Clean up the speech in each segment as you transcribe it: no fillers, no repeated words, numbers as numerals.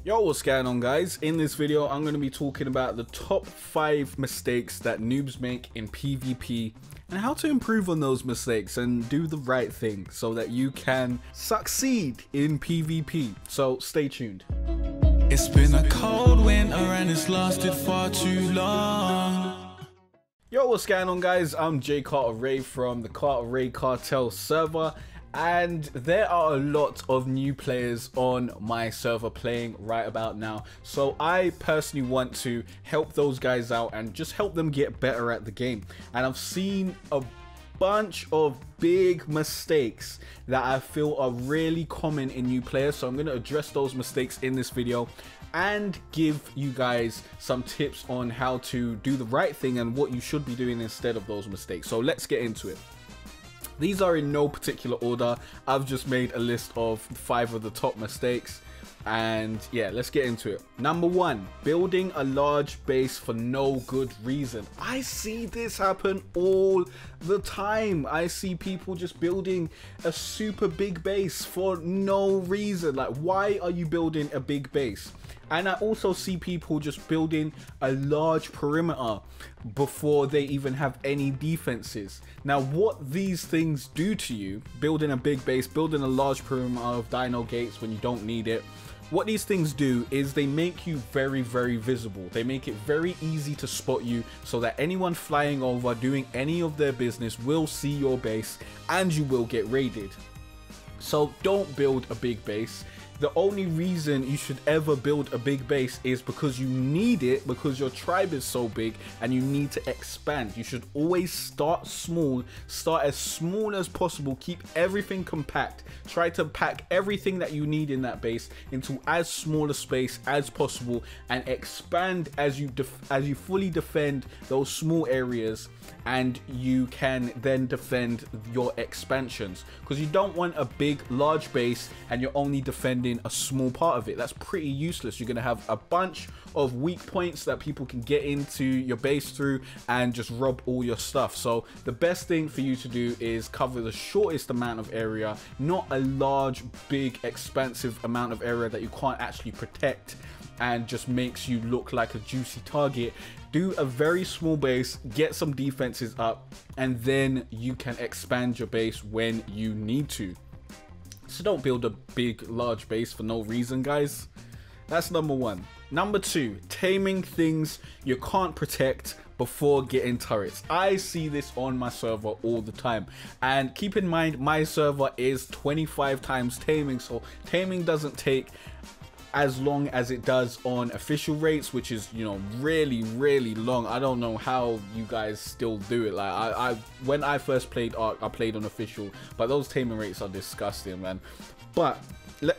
Yo, what's going on, guys? In this video I'm going to be talking about the top 5 mistakes that noobs make in PvP and how to improve on those mistakes and do the right thing so that you can succeed in PvP. So stay tuned. It's been a cold winter and it's lasted far too long. Yo, what's going on, guys? I'm Jay Cartere from the Cartere Cartel server, and there are a lot of new players on my server playing right about now. So I personally want to help those guys out and just help them get better at the game. And I've seen a bunch of big mistakes that I feel are really common in new players. So I'm going to address those mistakes in this video and give you guys some tips on how to do the right thing and what you should be doing instead of those mistakes. So let's get into it. These are in no particular order. I've just made a list of 5 of the top mistakes, and yeah, let's get into it. Number 1, building a large base for no good reason. I see this happen all the time. I see people just building a super big base for no reason. Like, why are you building a big base? And I also see people just building a large perimeter before they even have any defenses. Now, what these things do to you, building a big base, building a large perimeter of dino gates when you don't need it, what these things do is they make you very, very visible. They make it very easy to spot you so that anyone flying over doing any of their business will see your base and you will get raided. So don't build a big base. The only reason you should ever build a big base is because you need it, because your tribe is so big and you need to expand. You should always start small, start as small as possible, keep everything compact, try to pack everything that you need in that base into as small a space as possible, and expand as you fully defend those small areas, and you can then defend your expansions, because you don't want a big large base and you're only defending a small part of it. That's pretty useless. You're going to have a bunch of weak points that people can get into your base through and just rob all your stuff. So the best thing for you to do is cover the shortest amount of area, not a large, big, expansive amount of area that you can't actually protect and just makes you look like a juicy target. Do a very small base, get some defenses up, and then you can expand your base when you need to. So don't build a big, large base for no reason, guys. That's number 1. Number 2, taming things you can't protect before getting turrets. I see this on my server all the time, and keep in mind my server is 25 times taming, so taming doesn't take as long as it does on official rates, which is, you know, really long. I don't know how you guys still do it. Like, I when I first played Ark, I played on official, but those taming rates are disgusting, man. But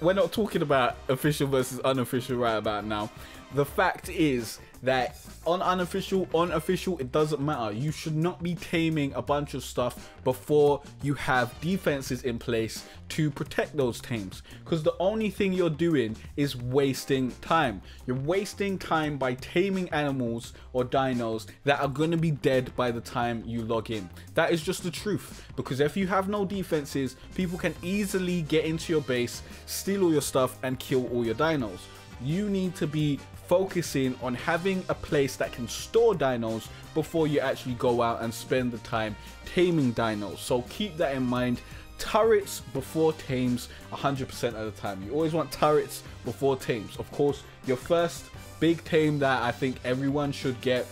we're not talking about official versus unofficial right about now. The fact is that on unofficial, on official, it doesn't matter. You should not be taming a bunch of stuff before you have defenses in place to protect those tames, because the only thing you're doing is wasting time. You're wasting time by taming animals or dinos that are going to be dead by the time you log in. That is just the truth, because if you have no defenses, people can easily get into your base, steal all your stuff, and kill all your dinos. You need to be focusing on having a place that can store dinos before you actually go out and spend the time taming dinos. So keep that in mind. Turrets before tames 100% of the time. You always want turrets before tames. Of course, your first big tame that I think everyone should get,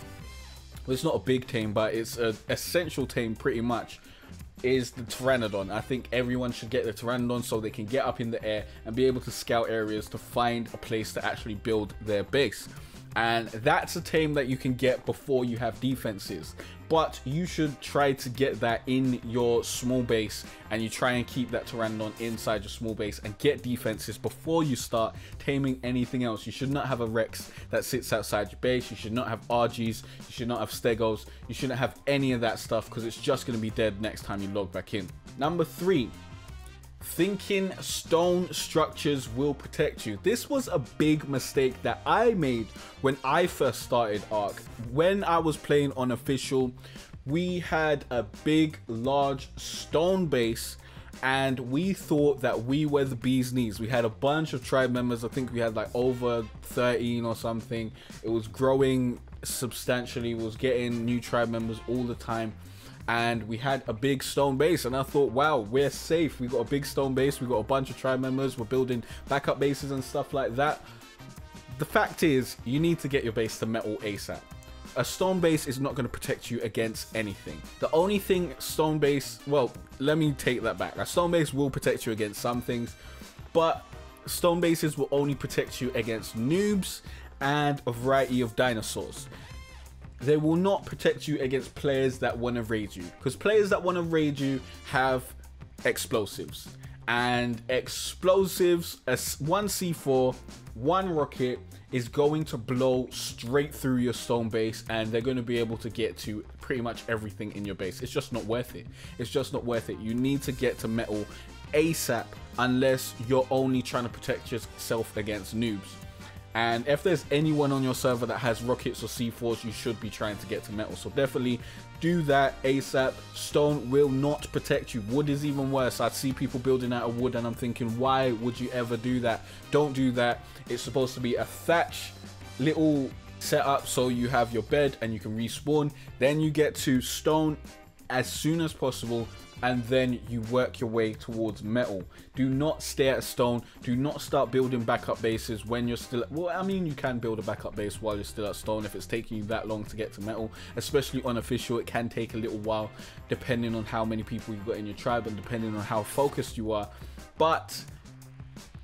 well, it's not a big tame, but it's an essential tame pretty much, is the Pteranodon. I think everyone should get the Pteranodon so they can get up in the air and be able to scout areas to find a place to actually build their base. And that's a tame that you can get before you have defenses, but you should try to get that in your small base, and you try and keep that Pteranodon inside your small base and get defenses before you start taming anything else. You should not have a Rex that sits outside your base. You should not have RGs. You should not have Stegos. You shouldn't have any of that stuff, because it's just going to be dead next time you log back in. Number 3, thinking stone structures will protect you. This was a big mistake that I made when I first started Ark. When I was playing on official, we had a big, large stone base, and we thought that we were the bee's knees. We had a bunch of tribe members. I think we had like over 13 or something. It was growing substantially. We was getting new tribe members all the time, and we had a big stone base, and I thought, wow, we're safe. We got a big stone base. We got a bunch of tribe members. We're building backup bases and stuff like that. The fact is, you need to get your base to metal ASAP. A stone base is not going to protect you against anything. The only thing stone base, well, let me take that back. A stone base will protect you against some things, but stone bases will only protect you against noobs and a variety of dinosaurs. They will not protect you against players that want to raid you, because players that want to raid you have explosives, and explosives, one C4, one rocket is going to blow straight through your stone base, and they're going to be able to get to pretty much everything in your base. It's just not worth it. It's just not worth it. You need to get to metal ASAP unless you're only trying to protect yourself against noobs. And if there's anyone on your server that has rockets or C4s, you should be trying to get to metal. So definitely do that ASAP. Stone will not protect you. Wood is even worse. I see people building out of wood and I'm thinking, why would you ever do that? Don't do that. It's supposed to be a thatch little setup, so you have your bed and you can respawn. Then you get to stone as soon as possible, and then you work your way towards metal. Do not stay at stone. Do not start building backup bases when you're still, well, I mean, you can build a backup base while you're still at stone if it's taking you that long to get to metal. Especially unofficial, it can take a little while depending on how many people you've got in your tribe and depending on how focused you are. But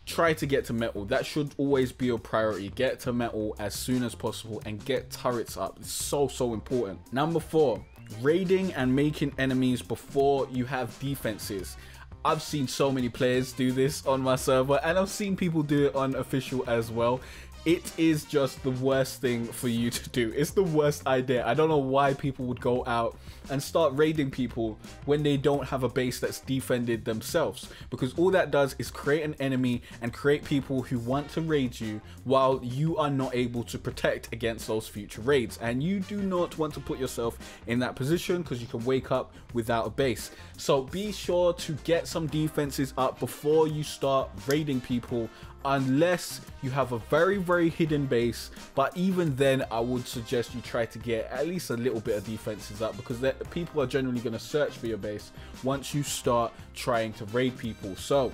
try to get to metal. That should always be your priority. Get to metal as soon as possible and get turrets up. It's so important. Number 4, raiding and making enemies before you have defenses. I've seen so many players do this on my server, and I've seen people do it on official as well. It is just the worst thing for you to do. It's the worst idea. I don't know why people would go out and start raiding people when they don't have a base that's defended themselves, because all that does is create an enemy and create people who want to raid you while you are not able to protect against those future raids. And you do not want to put yourself in that position, because you can wake up without a base. So be sure to get some defenses up before you start raiding people, unless you have a very hidden base. But even then, I would suggest you try to get at least a little bit of defenses up, because people are generally going to search for your base once you start trying to raid people. So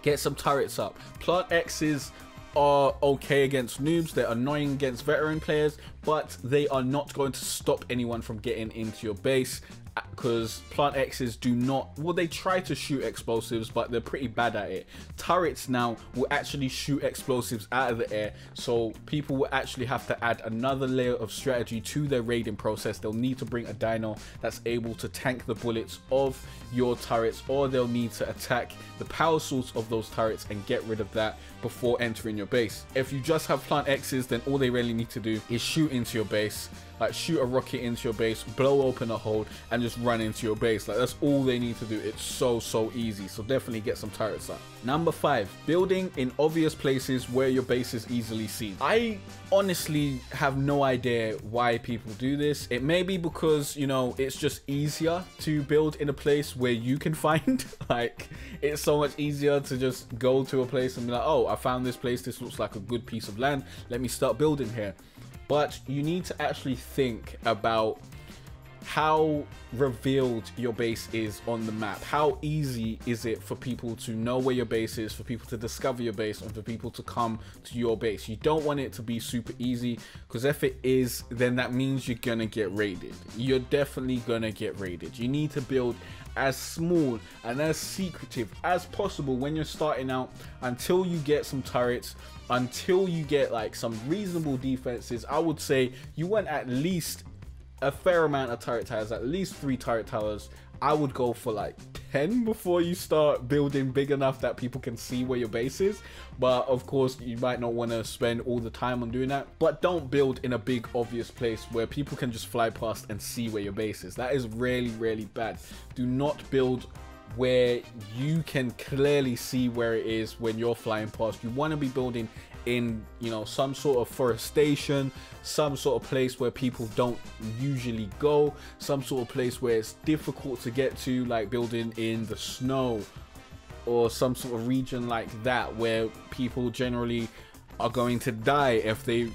get some turrets up. Plant X's are okay against noobs. They're annoying against veteran players, but they are not going to stop anyone from getting into your base, because plant X's do not, well, they try to shoot explosives, but they're pretty bad at it. Turrets now will actually shoot explosives out of the air, so people will actually have to add another layer of strategy to their raiding process. They'll need to bring a dino that's able to tank the bullets of your turrets, or they'll need to attack the power source of those turrets and get rid of that before entering your base. If you just have plant X's, then all they really need to do is shoot into your base, like shoot a rocket into your base, blow open a hole, and just run into your base. Like, that's all they need to do. It's so easy. So definitely get some turrets up. Number 5, building in obvious places where your base is easily seen. I honestly have no idea why people do this. It may be because, you know, it's just easier to build in a place where you can find. Like, it's so much easier to just go to a place and be like, oh, I found this place, this looks like a good piece of land, let me start building here. But you need to actually think about how revealed your base is on the map. How easy is it for people to know where your base is, for people to discover your base, and for people to come to your base? You don't want it to be super easy, because if it is, then that means you're gonna get raided. You're definitely gonna get raided. You need to build as small and as secretive as possible when you're starting out, until you get some turrets, until you get like some reasonable defenses. I would say you want at least a fair amount of turret towers, at least 3 turret towers. I would go for like 10 before you start building big enough that people can see where your base is. But of course, you might not want to spend all the time on doing that. But don't build in a big obvious place where people can just fly past and see where your base is. That is really bad. Do not build where you can clearly see where it is when you're flying past. You want to be building in, you know, some sort of forestation, some sort of place where people don't usually go, some sort of place where it's difficult to get to, like building in the snow, or some sort of region like that where people generally are going to die if they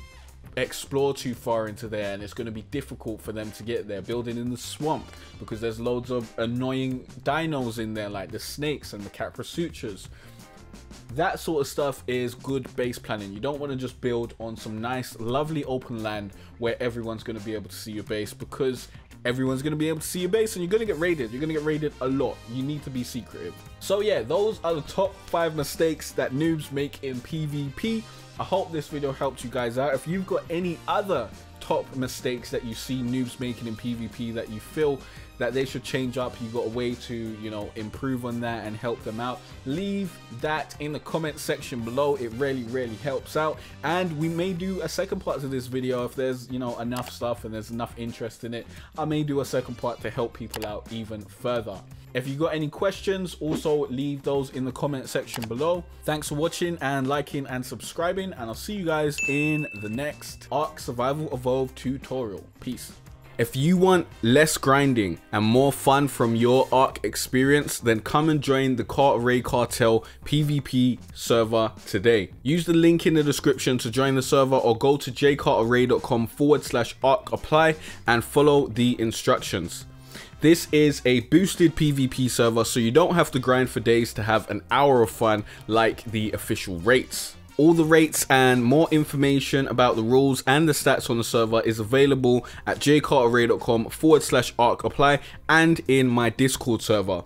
explore too far into there, and it's going to be difficult for them to get there. Building in the swamp because there's loads of annoying dinos in there, like the snakes and the caprasutras. That sort of stuff is good base planning. You don't want to just build on some nice lovely open land where everyone's going to be able to see your base, because everyone's going to be able to see your base and you're going to get raided. You're going to get raided a lot. You need to be secretive. So yeah, those are the top 5 mistakes that noobs make in PvP. I hope this video helped you guys out. If you've got any other top mistakes that you see noobs making in PvP that you feel that they should change up, you got a way to, you know, improve on that and help them out, leave that in the comment section below. It really helps out, and we may do a second part to this video if there's, you know, enough stuff and there's enough interest in it. I may do a second part to help people out even further. If you got any questions, also leave those in the comment section below. Thanks for watching and liking and subscribing, and I'll see you guys in the next Ark Survival Evolved tutorial. Peace. If you want less grinding and more fun from your Ark experience, then come and join the Cartere Cartel PvP server today. Use the link in the description to join the server, or go to jaycartere.com/ARK apply and follow the instructions. This is a boosted PvP server, so you don't have to grind for days to have an hour of fun like the official rates. All the rates and more information about the rules and the stats on the server is available at jaycartere.com/ARK apply and in my Discord server.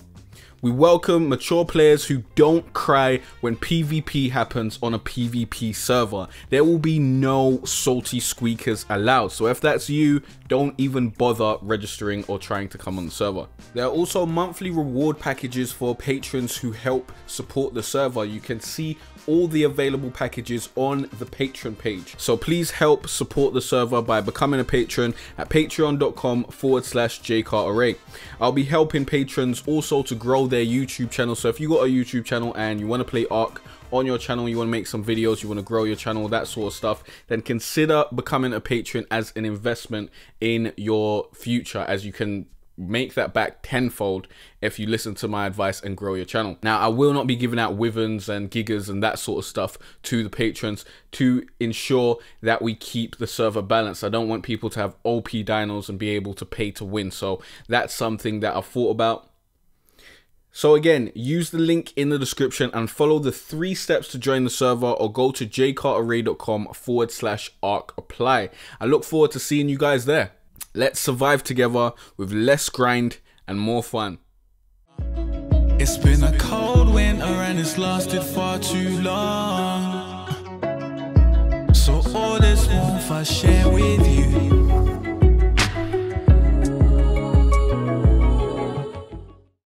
We welcome mature players who don't cry when PvP happens on a PvP server. There will be no salty squeakers allowed. So if that's you, don't even bother registering or trying to come on the server. There are also monthly reward packages for patrons who help support the server. You can see all the available packages on the Patreon page. So please help support the server by becoming a patron at patreon.com/jaycartere. I'll be helping patrons also to grow their YouTube channel. So if you got a YouTube channel and you want to play Ark on your channel, you want to make some videos, you want to grow your channel, that sort of stuff, then consider becoming a patron as an investment in your future, as you can make that back tenfold if you listen to my advice and grow your channel. Now, I will not be giving out wyverns and gigas and that sort of stuff to the patrons to ensure that we keep the server balanced. I don't want people to have OP dinos and be able to pay to win. So that's something that I've thought about. So again, use the link in the description and follow the 3 steps to join the server, or go to jaycartere.com/ARK apply. I look forward to seeing you guys there. Let's survive together with less grind and more fun. It's been a cold winter and it's lasted far too long. So all this warmth I share